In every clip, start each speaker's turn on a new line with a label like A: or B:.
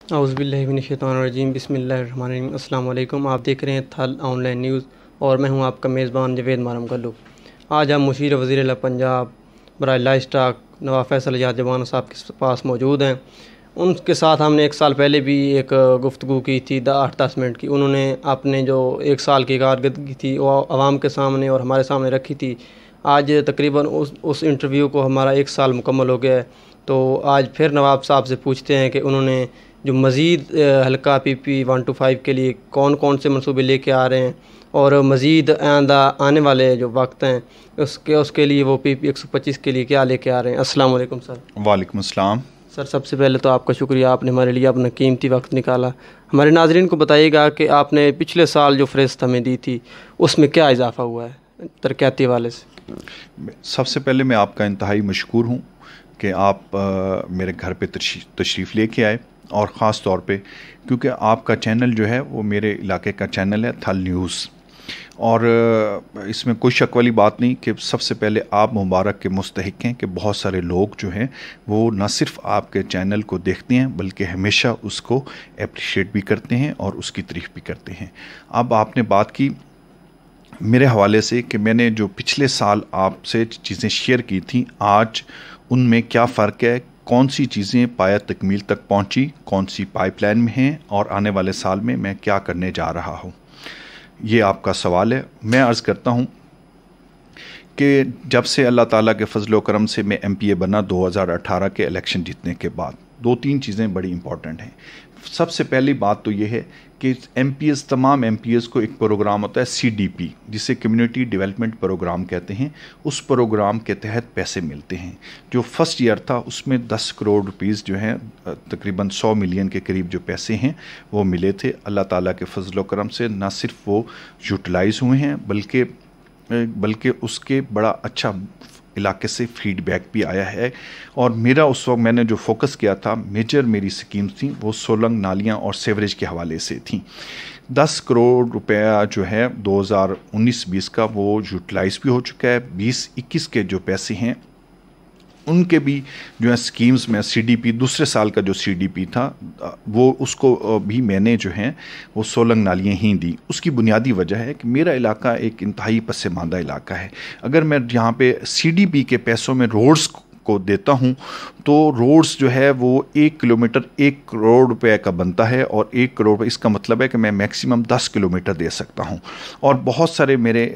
A: اعوذ باللہ من الشیطان الرجیم، بسم اللہ الرحمن الرحیم۔ السلام علیکم، آپ دیکھ رہے ہیں تھل آن لائن نیوز اور میں ہوں آپ کا میزبان جاوید مارم گلو۔ آج ہم مشیر وزیر اعلیٰ پنجاب برائے لائف اسٹاک نواب فیصل اعجاز جوان صاحب کے پاس موجود ہیں۔ ان کے ساتھ ہم نے ایک سال پہلے بھی ایک گفتگو کی تھی 8-10 منٹ کی۔ انہوں نے اپنے جو ایک سال کی کارکردگی تھی وہ عوام کے سامنے اور ہمارے سامنے رکھی تھی۔ آج تقریباً اس انٹرویو کو ہمارا ایک سال مکمل ہو گیا ہے، تو آج پھر نواب صاحب سے پوچھتے ہیں کہ انہوں نے جو مزید حلقہ PP 125 کے لیے کون کون سے منصوبے لے کے آ رہے ہیں اور مزید آنے والے جو وقت ہیں اس کے لیے وہ PP 125 کے لیے کیا لے کے آ رہے ہیں۔ السلام علیکم سر۔
B: وعلیکم السلام
A: سر، سب سے پہلے تو آپ کا شکریہ، آپ نے ہمارے لیے اپنا قیمتی وقت نکالا۔ ہمارے ناظرین کو بتائیے گا کہ آپ نے پچھلے سال جو فہرست ہمیں دی تھی اس میں کیا اضافہ ہوا ہے ترقیاتی حوالے سے؟
B: سب سے پہلے میں آپ کا انتہائی مشکور ہوں کہ آپ میرے گھر پہ تشریف لے کے آئے، اور خاص طور پہ کیونکہ آپ کا چینل جو ہے وہ میرے علاقے کا چینل ہے تھل نیوز، اور اس میں کوئی شک والی بات نہیں کہ سب سے پہلے آپ مبارک کے مستحق ہیں کہ بہت سارے لوگ جو ہیں وہ نہ صرف آپ کے چینل کو دیکھتے ہیں بلکہ ہمیشہ اس کو اپریشیٹ بھی کرتے ہیں اور اس کی تعریف بھی کرتے ہیں۔ اب آپ نے بات کی میرے حوالے سے کہ میں نے جو پچھلے سال آپ سے چیزیں شیئر کی تھیں، آج ان میں کیا فرق ہے، کون سی چیزیں پایہ تکمیل تک پہنچی، کون سی پائپ لائن میں ہیں، اور آنے والے سال میں کیا کرنے جا رہا ہوں، یہ آپ کا سوال ہے۔ میں عرض کرتا ہوں کہ جب سے اللہ تعالیٰ کے فضل و کرم سے میں MPA بنا 2018 کے الیکشن جیتنے کے بعد، 2-3 چیزیں بڑی امپورٹنٹ ہیں۔ سب سے پہلی بات تو یہ ہے کہ تمام MPs کو ایک پروگرام ہوتا ہے CDP، جسے کمیونٹی ڈیولپمنٹ پروگرام کہتے ہیں۔ اس پروگرام کے تحت پیسے ملتے ہیں۔ جو فرسٹ ایئر تھا اس میں 10 کروڑ روپیز جو ہیں، تقریباً 100 ملین کے قریب جو پیسے ہیں وہ ملے تھے۔ اللہ تعالیٰ کے فضل و کرم سے نہ صرف وہ یوٹیلائز ہوئے ہیں بلکہ اس کے بڑا اچھا علاقے سے فیڈ بیک بھی آیا ہے۔ اور میرا اس وقت میں نے جو فوکس کیا تھا، میری سکیمز تھیں وہ سولنگ نالیاں اور سیوریج کے حوالے سے تھیں۔ 10 کروڑ روپیہ جو ہے 2019-20 کا وہ یوٹیلائز بھی ہو چکا ہے۔ 2021 کے جو پیسے ہیں ان کے بھی جو ہے سکیمز میں CDP دوسرے سال کا جو CDP تھا وہ اس کو بھی میں نے جو ہیں وہ سولنگ نالیاں ہی دی۔ اس کی بنیادی وجہ ہے کہ میرا علاقہ ایک انتہائی پسماندہ علاقہ ہے۔ اگر میں یہاں پہ CDP کے پیسوں میں روڈز کو دیتا ہوں تو روڈز جو ہے وہ 1 کلومیٹر 1 کروڑ روپے کا بنتا ہے، اور 1 کروڑ اس کا مطلب ہے کہ میں میکسیمم 10 کلومیٹر دے سکتا ہوں۔ اور بہت سارے میرے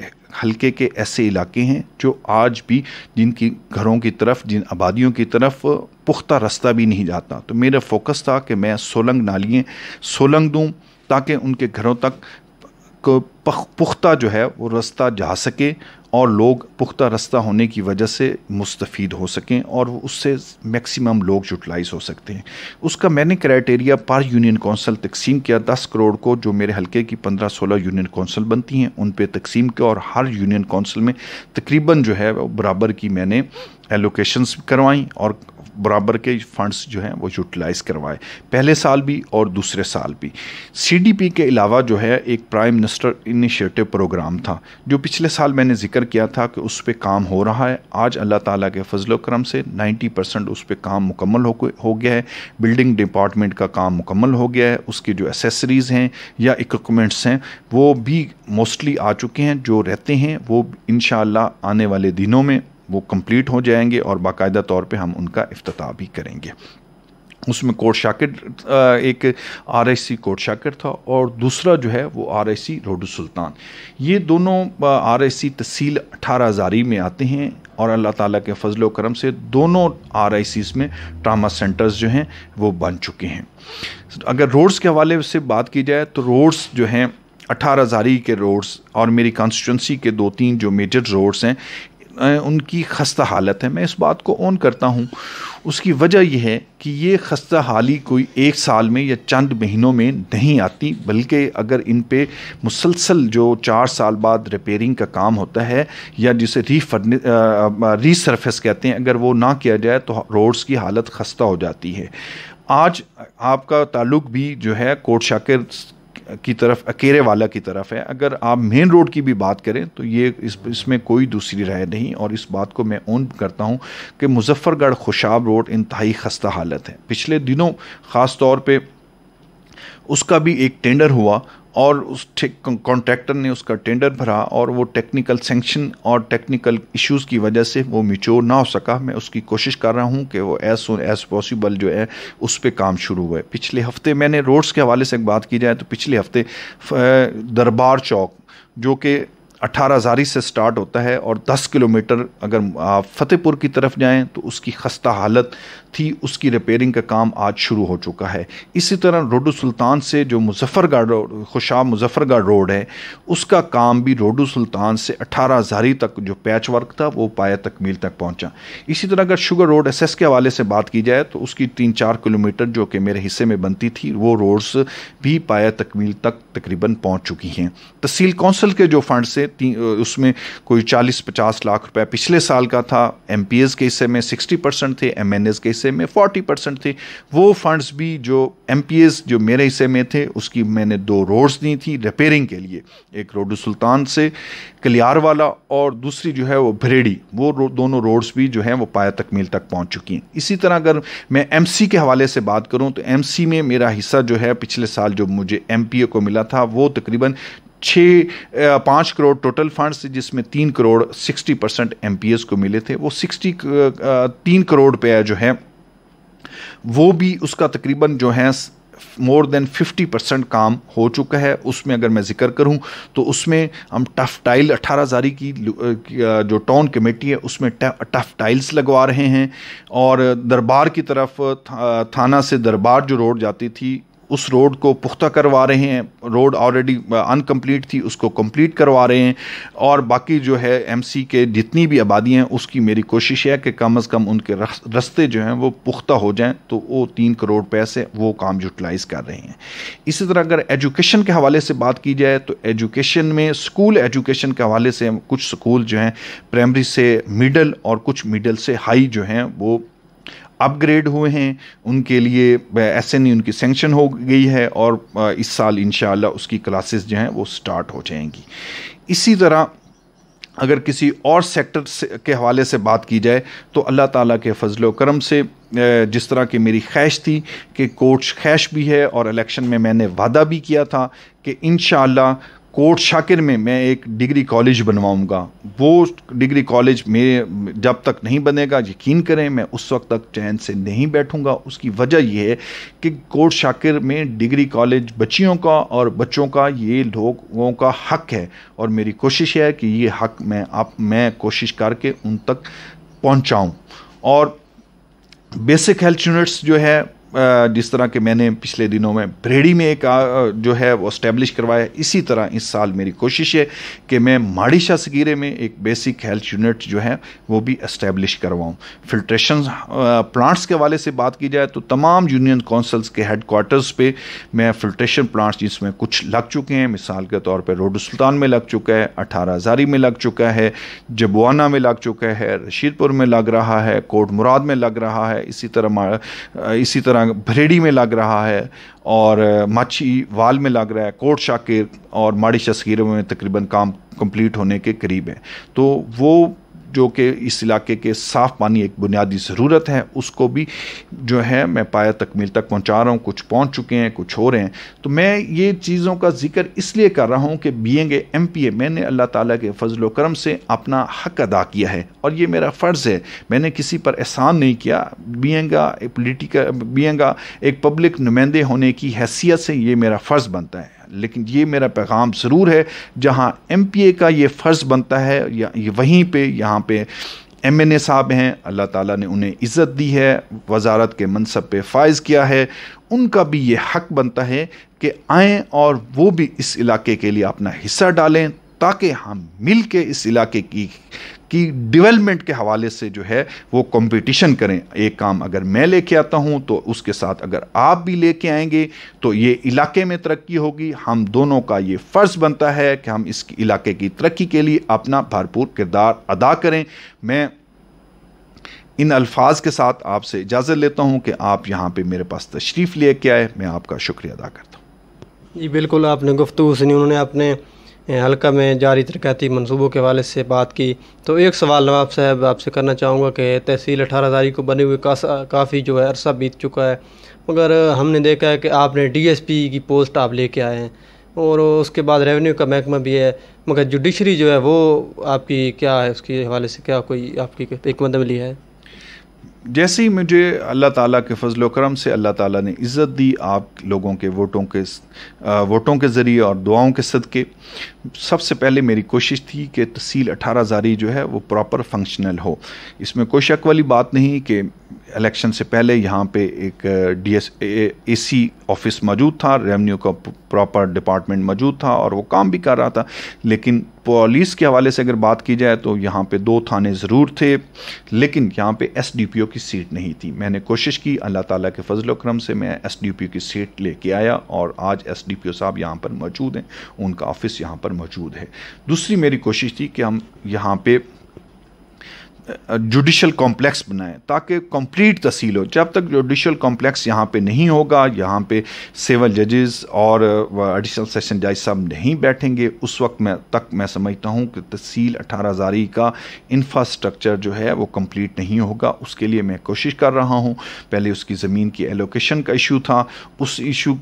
B: حلقے کے ایسے علاقے ہیں جو آج بھی جن کی گھروں کی طرف، جن آبادیوں کی طرف پختہ رستہ بھی نہیں جاتا، تو میرا فوکس تھا کہ میں سولنگ نالیاں سولنگ دوں تاکہ ان کے گھروں تک پختہ جو ہے وہ رستہ جا سکے، اور لوگ پختہ رستہ ہونے کی وجہ سے مستفید ہو سکیں اور اس سے میکسیمم لوگ یوٹیلائز ہو سکتے ہیں۔ اس کا میں نے کرائٹیریا پر یونین کونسل تقسیم کیا۔ 10 کروڑ کو جو میرے حلقے کی 15-16 یونین کونسل بنتی ہیں ان پہ تقسیم کیا، اور ہر یونین کونسل میں تقریباً جو ہے برابر کی میں نے ایلوکیشنز کروائیں اور برابر کے فنڈز جو ہیں وہ یوٹیلائز کروائے، پہلے سال بھی اور دوسرے سال بھی۔ CDP کے علاوہ جو ہے ایک پرائم منسٹر انیشیٹو پروگرام تھا جو پچھلے سال میں نے ذکر کیا تھا کہ اس پہ کام ہو رہا ہے۔ آج اللہ تعالیٰ کے فضل و کرم سے 90% اس پہ کام مکمل ہو گیا ہے۔ بلڈنگ ڈپارٹمنٹ کا کام مکمل ہو گیا ہے، اس کی جو ایسیسریز ہیں یا اکوپمنٹس ہیں وہ بھی موسٹلی آ چکے ہیں، جو رہتے ہیں وہ انشاءاللہ آنے والے دنوں میں وہ کمپلیٹ ہو جائیں گے، اور باقاعدہ طور پہ ہم ان کا افتتاح بھی کریں گے۔ اس میں کوٹ شاکر ایک RIC کوٹ شاکر تھا، اور دوسرا جو ہے وہ RIC روڈ سلطان۔ یہ دونوں RIC تحصیل 18 ہزاری میں آتے ہیں، اور اللہ تعالیٰ کے فضل و کرم سے دونوں RICs میں ٹراما سینٹرز جو ہیں وہ بن چکے ہیں۔ اگر روڈز کے حوالے سے بات کی جائے تو روڈز جو ہیں 18 ہزاری کے روڈز اور میری کانسٹیٹوئنسی کے 2-3 جو میجر روڈز ہیں ان کی خستہ حالت ہے۔ میں اس بات کو اون کرتا ہوں۔ اس کی وجہ یہ ہے کہ یہ خستہ حالی کوئی 1 سال میں یا چند مہینوں میں نہیں آتی، بلکہ اگر ان پہ مسلسل جو 4 سال بعد ریپیرنگ کا کام ہوتا ہے یا جسے ری سرفیس کہتے ہیں، اگر وہ نہ کیا جائے تو روڈز کی حالت خستہ ہو جاتی ہے۔ آج آپ کا تعلق بھی جو ہے کوٹ شاکر کی طرف، اکیرے والا کی طرف ہے۔ اگر آپ مین روڈ کی بھی بات کریں تو یہ اس میں کوئی دوسری رائے نہیں، اور اس بات کو میں اون کرتا ہوں کہ مظفر گڑھ خوشاب روڈ انتہائی خستہ حالت ہے۔ پچھلے دنوں خاص طور پہ اس کا بھی ایک ٹینڈر ہوا اور اس کانٹریکٹر نے اس کا ٹینڈر بھرا اور وہ ٹیکنیکل سینکشن اور ٹیکنیکل ایشوز کی وجہ سے وہ میچور نہ ہو سکا. میں اس کی کوشش کر رہا ہوں کہ وہ ایز سون ایز پاسبل جو ہے اس پہ کام شروع ہوئے. پچھلے ہفتے میں نے روڈز کے حوالے سے بات کی جائے تو پچھلے ہفتے دربار چوک جو کہ 18 ہزاری سے سٹارٹ ہوتا ہے اور 10 کلومیٹر اگر آپ فتح پور کی طرف جائیں تو اس کی خستہ حالت تھی, اس کی ریپیرنگ کا کام آج شروع ہو چکا ہے. اسی طرح روڈو سلطان سے جو مظفر گڑھ روڈ خوشاب مظفر گڑھ روڈ ہے اس کا کام بھی روڈو سلطان سے 18 ہزاری تک جو پیچ ورک تھا وہ پایہ تکمیل تک پہنچا. اسی طرح اگر شوگر روڈ ایس ایس کے حوالے سے بات کی جائے تو اس کی 3-4 کلومیٹر جو کہ میرے حصے میں بنتی تھی وہ روڈز بھی پایہ تکمیل تک تقریباً پہنچ چکی ہیں. تحصیل کونسل کے جو فنڈ سے اس میں کوئی 40-50 لاکھ روپے پچھلے سال کا تھا. ایم پی ایز کے حصے میں 60% تھے, ایم این ایز کے حصے میں 40% تھے. وہ فنڈز بھی جو ایم پی ایز جو میرے حصے میں تھے اس کی میں نے 2 روڈز دی تھی ریپیرنگ کے لیے, ایک روڈو سلطان سے کلیار والا اور دوسری جو ہے وہ بھریڑی. وہ دونوں روڈز بھی جو ہیں وہ پایہ تکمیل تک پہنچ چکی ہیں. اسی طرح اگر میں ایم سی کے حوالے سے بات کروں تو ایم سی میں میرا حصہ جو ہے پچھلے سال جو مجھے ایم پی اے کو ملا تھا وہ تقریباً 5 کروڑ ٹوٹل فنڈز, جس میں 3 کروڑ 60% ایم پی ایس کو ملے تھے. وہ 3 کروڑ روپے جو ہے وہ بھی اس کا تقریباً جو ہے مور دین 50% کام ہو چکا ہے. اس میں اگر میں ذکر کروں تو اس میں ہم ٹف ٹائل 18 ہزاری کی جو ٹاؤن کمیٹی ہے اس میں ٹف ٹائلز لگوا رہے ہیں, اور دربار کی طرف تھانہ سے دربار جو روڈ جاتی تھی اس روڈ کو پختہ کروا رہے ہیں. روڈ آلریڈی انکمپلیٹ تھی اس کو کمپلیٹ کروا رہے ہیں, اور باقی جو ہے ایم سی کے جتنی بھی آبادی ہیں اس کی میری کوشش ہے کہ کم از کم ان کے رستے جو ہیں وہ پختہ ہو جائیں. تو وہ 3 کروڑ پیسے وہ کام یوٹیلائز کر رہے ہیں. اسی طرح اگر ایجوکیشن کے حوالے سے بات کی جائے تو ایجوکیشن میں اسکول ایجوکیشن کے حوالے سے کچھ سکول جو ہیں پرائمری سے مڈل اور کچھ مڈل سے ہائی جو ہیں وہ اپ گریڈ ہوئے ہیں. ان کے لیے ایس این ای ان کی سینکشن ہو گئی ہے اور اس سال انشاءاللہ اس کی کلاسز جو ہیں وہ سٹارٹ ہو جائیں گی. اسی طرح اگر کسی اور سیکٹر کے حوالے سے بات کی جائے تو اللہ تعالیٰ کے فضل و کرم سے جس طرح کی میری خواہش تھی کہ کوٹ خواہش بھی ہے اور الیکشن میں نے وعدہ بھی کیا تھا کہ انشاءاللہ کوٹ شاکر میں ایک ڈگری کالج بنواؤں گا. وہ ڈگری کالج میں جب تک نہیں بنے گا یقین کریں میں اس وقت تک چین سے نہیں بیٹھوں گا. اس کی وجہ یہ ہے کہ کوٹ شاکر میں ڈگری کالج بچیوں کا اور بچوں کا یہ لوگوں کا حق ہے, اور میری کوشش ہے کہ یہ حق میں کوشش کر کے ان تک پہنچاؤں. اور بیسک ہیلتھ یونٹس جو ہے جس طرح کہ میں نے پچھلے دنوں میں بریڑی میں ایک جو ہے وہ اسٹیبلش کروایا, اسی طرح اس سال میری کوشش ہے کہ میں ماڑی شاہ سگیرے میں ایک بیسک ہیلتھ یونٹ جو ہے وہ بھی اسٹیبلش کرواؤں. فلٹریشن پلانٹس کے حوالے سے بات کی جائے تو تمام یونین کونسلز کے ہیڈ کوارٹرز پہ میں فلٹریشن پلانٹس جس میں کچھ لگ چکے ہیں, مثال کے طور پہ روڈو سلطان میں لگ چکا ہے, 18 ہزاری میں لگ چکا ہے, جبوانا میں لگ چکا ہے, رشید پور میں لگ رہا ہے, کوٹ مراد میں لگ رہا ہے, اسی طرح بھریڑی میں لگ رہا ہے, اور ماچھی وال میں لگ رہا ہے, کوٹ شاکر اور ماڑی شاہ سگیرے میں تقریباً کام کمپلیٹ ہونے کے قریب ہے. تو وہ جو کہ اس علاقے کے صاف پانی ایک بنیادی ضرورت ہے اس کو بھی جو ہے میں پایہ تکمیل تک پہنچا رہا ہوں. کچھ پہنچ چکے ہیں, کچھ ہو رہے ہیں. تو میں یہ چیزوں کا ذکر اس لیے کر رہا ہوں کہ بینگ اے ایم پی اے میں نے اللہ تعالیٰ کے فضل و کرم سے اپنا حق ادا کیا ہے اور یہ میرا فرض ہے. میں نے کسی پر احسان نہیں کیا. بینگ ایک پبلک نمائندے ہونے کی حیثیت سے یہ میرا فرض بنتا ہے. لیکن یہ میرا پیغام ضرور ہے جہاں ایم پی اے کا یہ فرض بنتا ہے وہیں پہ یہاں پہ ایم این اے صاحب ہیں, اللہ تعالیٰ نے انہیں عزت دی ہے, وزارت کے منصب پہ فائز کیا ہے, ان کا بھی یہ حق بنتا ہے کہ آئیں اور وہ بھی اس علاقے کے لیے اپنا حصہ ڈالیں تاکہ ہم مل کے اس علاقے کی ڈیولپمنٹ کے حوالے سے جو ہے وہ کمپٹیشن کریں. ایک کام اگر میں لے کے آتا ہوں تو اس کے ساتھ اگر آپ بھی لے کے آئیں گے تو یہ علاقے میں ترقی ہوگی. ہم دونوں کا یہ فرض بنتا ہے کہ ہم اس علاقے کی ترقی کے لیے اپنا بھرپور کردار ادا کریں. میں ان الفاظ کے ساتھ آپ سے اجازت لیتا ہوں کہ آپ یہاں پہ میرے پاس تشریف لے کے آئے. میں آپ کا شکریہ ادا کرتا ہوں.
A: جی بالکل, آپ نے گفتگو سنی. انہوں نے اپنے حلقہ میں جاری ترقیاتی منصوبوں کے حوالے سے بات کی، تو ایک سوال نواب صاحب آپ سے کرنا چاہوں گا کہ تحصیل 18 ہزاری کو بنے ہوئے کافی جو ہے عرصہ بیت چکا ہے، مگر ہم نے دیکھا ہے کہ آپ نے ڈی ایس پی کی پوسٹ آپ لے کے آئے ہیں، اور اس کے بعد ریونیو کا محکمہ بھی ہے، مگر جوڈیشری جو ہے وہ آپ کی کیا ہے، اس کے حوالے سے کیا کوئی آپ کی حکمت عملی ہے؟
B: جیسے ہی مجھے اللہ تعالیٰ کے فضل و کرم سے اللہ تعالیٰ نے عزت دی آپ لوگوں کے ووٹوں کے ذریعے اور دعاؤں کے صدقے، سب سے پہلے میری کوشش تھی کہ تحصیل 18 ہزاری جو ہے وہ پراپر فنکشنل ہو۔ اس میں کوئی شک والی بات نہیں کہ الیکشن سے پہلے یہاں پہ ایک اے سی آفس موجود تھا، ریونیو کا پراپر ڈپارٹمنٹ موجود تھا اور وہ کام بھی کر رہا تھا، لیکن پولیس کے حوالے سے اگر بات کی جائے تو یہاں پہ 2 تھانے ضرور تھے، لیکن یہاں پہ ایس ڈی پی او کی سیٹ نہیں تھی۔ میں نے کوشش کی، اللہ تعالیٰ کے فضل و کرم سے میں ایس ڈی پی او کی سیٹ لے کے آیا اور آج ایس ڈی پی او صاحب یہاں پر موجود ہیں، ان کا آفس یہاں پر موجود ہے۔ دوسری میری کوشش تھی کہ ہم یہاں پہ جوڈیشل کمپلیکس بنائیں تاکہ کمپلیٹ تحصیل ہو۔ جب تک جوڈیشل کمپلیکس یہاں پہ نہیں ہوگا، یہاں پہ سول ججز اور ایڈیشنل سیشن جج صاحب نہیں بیٹھیں گے، اس وقت میں سمجھتا ہوں کہ تحصیل 18 ہزاری کا انفراسٹرکچر جو ہے وہ کمپلیٹ نہیں ہوگا۔ اس کے لیے میں کوشش کر رہا ہوں۔ پہلے اس کی زمین کی ایلوکیشن کا ایشو تھا، اس ایشو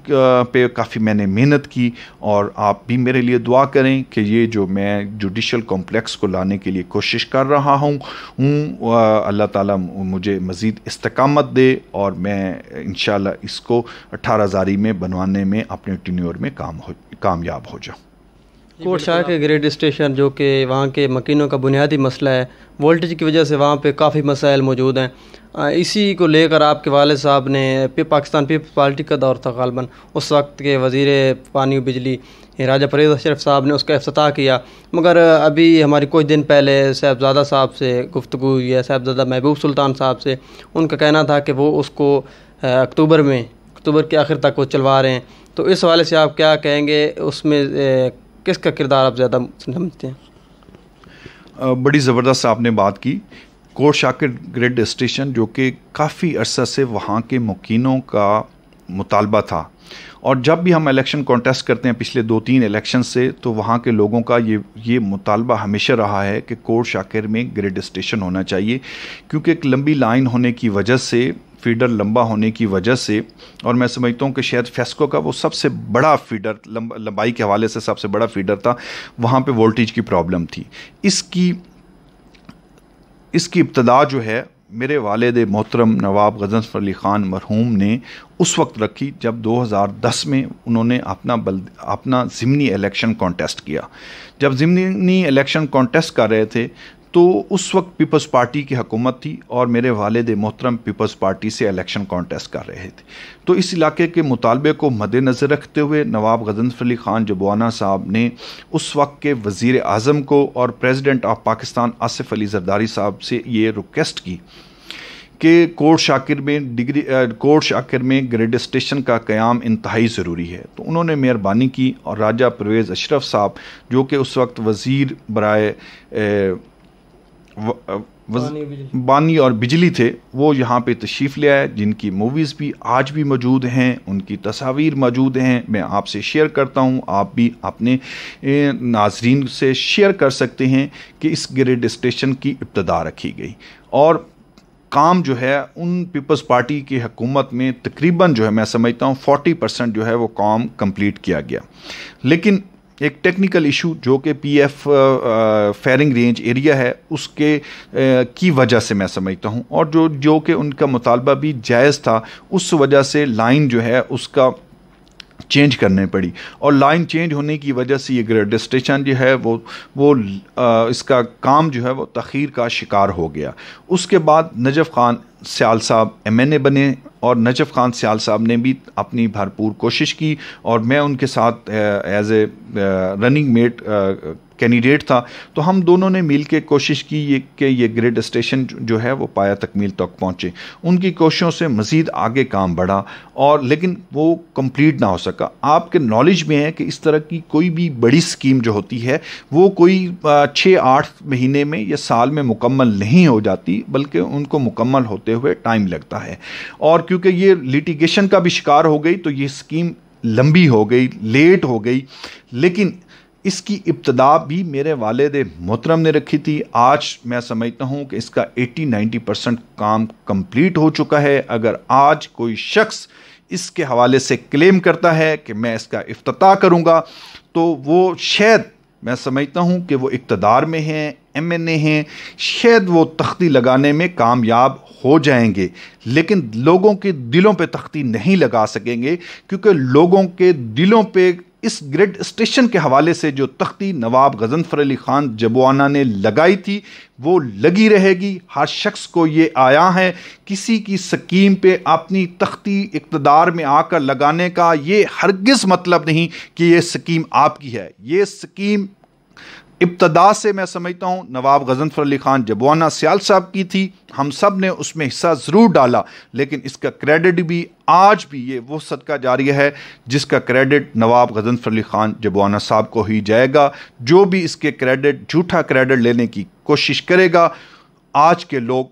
B: پہ کافی میں نے محنت کی، اور آپ بھی میرے لیے دعا کریں کہ یہ جو میں جوڈیشل کمپلیکس کو لانے کے لیے کوشش کر رہا ہوں اللہ تعالیٰ مجھے مزید استقامت دے اور میں انشاءاللہ اس کو 18 ہزاری میں بنوانے میں اپنے ٹینیور میں کامیاب ہو جاؤں۔
A: کوٹ شاہ کے گریڈ اسٹیشن جو کہ وہاں کے مکینوں کا بنیادی مسئلہ ہے، وولٹیج کی وجہ سے وہاں پہ کافی مسائل موجود ہیں، اسی کو لے کر آپ کے والد صاحب نے پاکستان پیپلز پارٹی کا دور تھا غالباً، اس وقت کے وزیر پانی و بجلی راجہ پرویز اشرف صاحب نے اس کا افتتاح کیا، مگر ابھی ہماری کچھ دن پہلے صاحبزادہ صاحب سے گفتگو ہوئی ہے، صاحبزادہ محبوب سلطان صاحب سے، ان کا کہنا تھا کہ وہ اس کو اکتوبر کے آخر تک وہ چلوا رہے ہیں، تو اس حوالے سے آپ کیا کہیں گے، اس میں کس کا کردار آپ زیادہ سمجھتے ہیں؟
B: بڑی زبردست آپ نے بات کی۔ کوٹ شاکر گریڈ اسٹیشن جو کہ کافی عرصہ سے وہاں کے مکینوں کا مطالبہ تھا، اور جب بھی ہم الیکشن کانٹیسٹ کرتے ہیں پچھلے 2-3 الیکشن سے، تو وہاں کے لوگوں کا یہ مطالبہ ہمیشہ رہا ہے کہ کوٹ شاکر میں گریڈ اسٹیشن ہونا چاہیے، کیونکہ ایک لمبی لائن ہونے کی وجہ سے، فیڈر لمبا ہونے کی وجہ سے، اور میں سمجھتا ہوں کہ شاید فیسکو کا وہ سب سے بڑا فیڈر، لمبائی کے حوالے سے سب سے بڑا فیڈر تھا، وہاں پہ وولٹیج کی پرابلم تھی۔ اس کی ابتدا جو ہے میرے والد محترم نواب غضنفر علی خان مرحوم نے اس وقت رکھی جب 2010 میں انہوں نے اپنا ضمنی الیکشن کانٹیسٹ کیا۔ جب ضمنی الیکشن کانٹیسٹ کر رہے تھے تو اس وقت پیپلز پارٹی کی حکومت تھی، اور میرے والد محترم پیپلز پارٹی سے الیکشن کانٹیسٹ کر رہے تھے، تو اس علاقے کے مطالبے کو مد نظر رکھتے ہوئے نواب غضنفر علی خان جبوانہ صاحب نے اس وقت کے وزیر اعظم کو اور پریزیڈنٹ آف پاکستان آصف علی زرداری صاحب سے یہ ریکویسٹ کی کہ کوٹ شاکر میں گریڈ اسٹیشن کا قیام انتہائی ضروری ہے۔ تو انہوں نے مہربانی کی، اور راجہ پرویز اشرف صاحب جو کہ اس وقت وزیر برائے بانی اور بجلی تھے، وہ یہاں پہ تشریف لے آئے، جن کی موویز بھی آج بھی موجود ہیں، ان کی تصاویر موجود ہیں، میں آپ سے شیئر کرتا ہوں، آپ بھی اپنے ناظرین سے شیئر کر سکتے ہیں کہ اس گریڈ اسٹیشن کی ابتدا رکھی گئی، اور کام جو ہے ان پیپلز پارٹی کی حکومت میں تقریباً جو ہے میں سمجھتا ہوں 40% جو ہے وہ کام کمپلیٹ کیا گیا، لیکن ایک ٹیکنیکل ایشو جو کہ پی ایف فیرنگ رینج ایریا ہے اس کے کی وجہ سے میں سمجھتا ہوں، اور جو کہ ان کا مطالبہ بھی جائز تھا، اس وجہ سے لائن جو ہے اس کا چینج کرنے پڑی، اور لائن چینج ہونے کی وجہ سے یہ گریڈ اسٹیشن جو ہے وہ اس کا کام جو ہے وہ تاخیر کا شکار ہو گیا۔ اس کے بعد نجف خان سیال صاحب ایم این اے بنے، اور نجف خان سیال صاحب نے بھی اپنی بھرپور کوشش کی، اور میں ان کے ساتھ as a running mate candidate تھا، تو ہم دونوں نے مل کے کوشش کی کہ یہ گریڈ اسٹیشن جو ہے وہ پایہ تکمیل تک پہنچے۔ ان کی کوششوں سے مزید آگے کام بڑھا، اور لیکن وہ کمپلیٹ نہ ہو سکا۔ آپ کے نالج میں ہے کہ اس طرح کی کوئی بھی بڑی سکیم جو ہوتی ہے وہ کوئی 6-8 مہینے میں یا سال میں مکمل نہیں ہو جاتی، بلکہ ان کو مکمل ہوتے ہوئے ٹائم لگتا ہے، اور کیونکہ یہ لیٹیگیشن کا بھی شکار ہو گئی تو یہ سکیم لمبی ہو گئی، لیٹ ہو گئی، لیکن اس کی ابتدا بھی میرے والد محترم نے رکھی تھی. آج میں سمجھتا ہوں کہ اس کا 80-90% کام کمپلیٹ ہو چکا ہے. اگر آج کوئی شخص اس کے حوالے سے کلیم کرتا ہے کہ میں اس کا افتتاح کروں گا تو وہ شاید میں سمجھتا ہوں کہ وہ اقتدار میں ہیں, MNA ہیں, شاید وہ تختی لگانے میں کامیاب ہو جائیں گے, لیکن لوگوں کے دلوں پہ تختی نہیں لگا سکیں گے, کیونکہ لوگوں کے دلوں پہ اس گریڈ اسٹیشن کے حوالے سے جو تختی نواب غضنفر علی خان جبوانہ نے لگائی تھی وہ لگی رہے گی. ہر شخص کو یہ آیا ہے کسی کی سکیم پہ اپنی تختی اقتدار میں آ کر لگانے کا یہ ہرگز مطلب نہیں کہ یہ سکیم آپ کی ہے. یہ سکیم ابتدا سے میں سمجھتا ہوں نواب غضنفر علی خان جبوانہ سیال صاحب کی تھی. ہم سب نے اس میں حصہ ضرور ڈالا, لیکن اس کا کریڈٹ بھی آج بھی یہ وہ صدقہ جاریہ ہے جس کا کریڈٹ نواب غضنفر علی خان جبوانہ صاحب کو ہی جائے گا. جو بھی اس کے کریڈٹ جھوٹا کریڈٹ لینے کی کوشش کرے گا, آج کے لوگ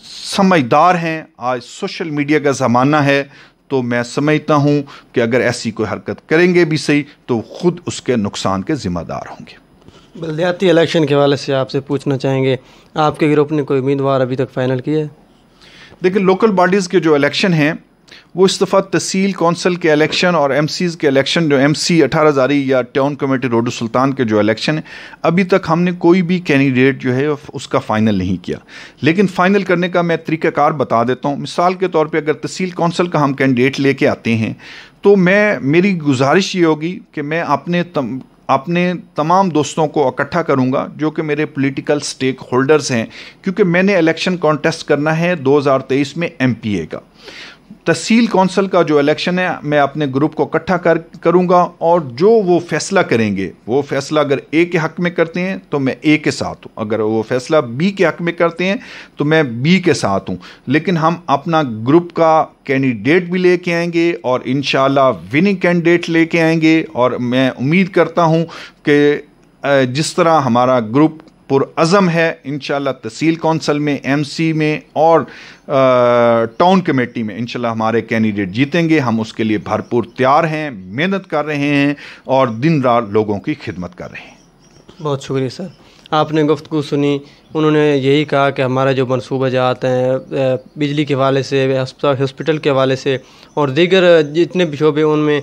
B: سمجھدار ہیں, آج سوشل میڈیا کا زمانہ ہے, تو میں سمجھتا ہوں کہ اگر ایسی کوئی حرکت کریں گے بھی صحیح تو خود اس کے نقصان کے ذمہ دار ہوں گے.
A: بلدیاتی الیکشن کے حوالے سے آپ سے پوچھنا چاہیں گے, آپ کے گروپ نے کوئی امیدوار ابھی تک فائنل کیا ہے؟
B: دیکھیں, لوکل باڈیز کے جو الیکشن ہیں وہ اس دفعہ تحصیل کونسل کے الیکشن اور MCs کے الیکشن, جو MC 18 ہزاری یا ٹاؤن کمیٹی روڈو سلطان کے جو الیکشن ہیں, ابھی تک ہم نے کوئی بھی کینڈیڈیٹ جو ہے اس کا فائنل نہیں کیا. لیکن فائنل کرنے کا میں طریقہ کار بتا دیتا ہوں. مثال کے طور پہ اگر تحصیل کونسل کا ہم کینڈیڈیٹ لے کے آتے ہیں تو میری گزارش یہ ہوگی کہ میں اپنے تمام دوستوں کو اکٹھا کروں گا جو کہ میرے پولیٹیکل سٹیک ہولڈرز ہیں, کیونکہ میں نے الیکشن کانٹیسٹ کرنا ہے 2023 میں MPA کا. تحصیل کونسل کا جو الیکشن ہے میں اپنے گروپ کو اکٹھا کروں گا, اور جو وہ فیصلہ کریں گے, وہ فیصلہ اگر A کے حق میں کرتے ہیں تو میں A کے ساتھ ہوں, اگر وہ فیصلہ B کے حق میں کرتے ہیں تو میں B کے ساتھ ہوں. لیکن ہم اپنا گروپ کا کینڈیڈیٹ بھی لے کے آئیں گے اور انشاءاللہ وننگ کینڈیڈیٹ لے کے آئیں گے, اور میں امید کرتا ہوں کہ جس طرح ہمارا گروپ پرعزم ہے انشاءاللہ تحصیل کونسل میں, MC میں اور ٹاؤن کمیٹی میں انشاءاللہ ہمارے کینڈیڈیٹ جیتیں گے. ہم اس کے لیے بھرپور تیار ہیں, محنت کر رہے ہیں اور دن رات لوگوں کی خدمت کر رہے ہیں.
A: بہت شکریہ سر, آپ نے گفتگو سنی. انہوں نے یہی کہا کہ ہمارا جو منصوبہ جات ہیں بجلی کے حوالے سے, ہاسپٹل کے حوالے سے اور دیگر جتنے بھی شعبے ان میں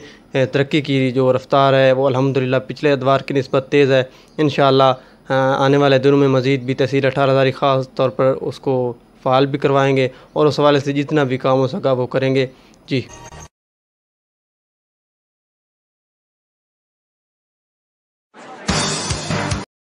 A: ترقی کی جو رفتار ہے وہ الحمدللہ پچھلے ادوار کی نسبت تیز ہے. انشاءاللہ آنے والے دنوں میں مزید بھی تحصیل 18 ہزاری خاص طور پر اس کو فعال بھی کروائیں گے اور اس حوالے سے جتنا بھی کام ہو سکا وہ کریں گے. جی.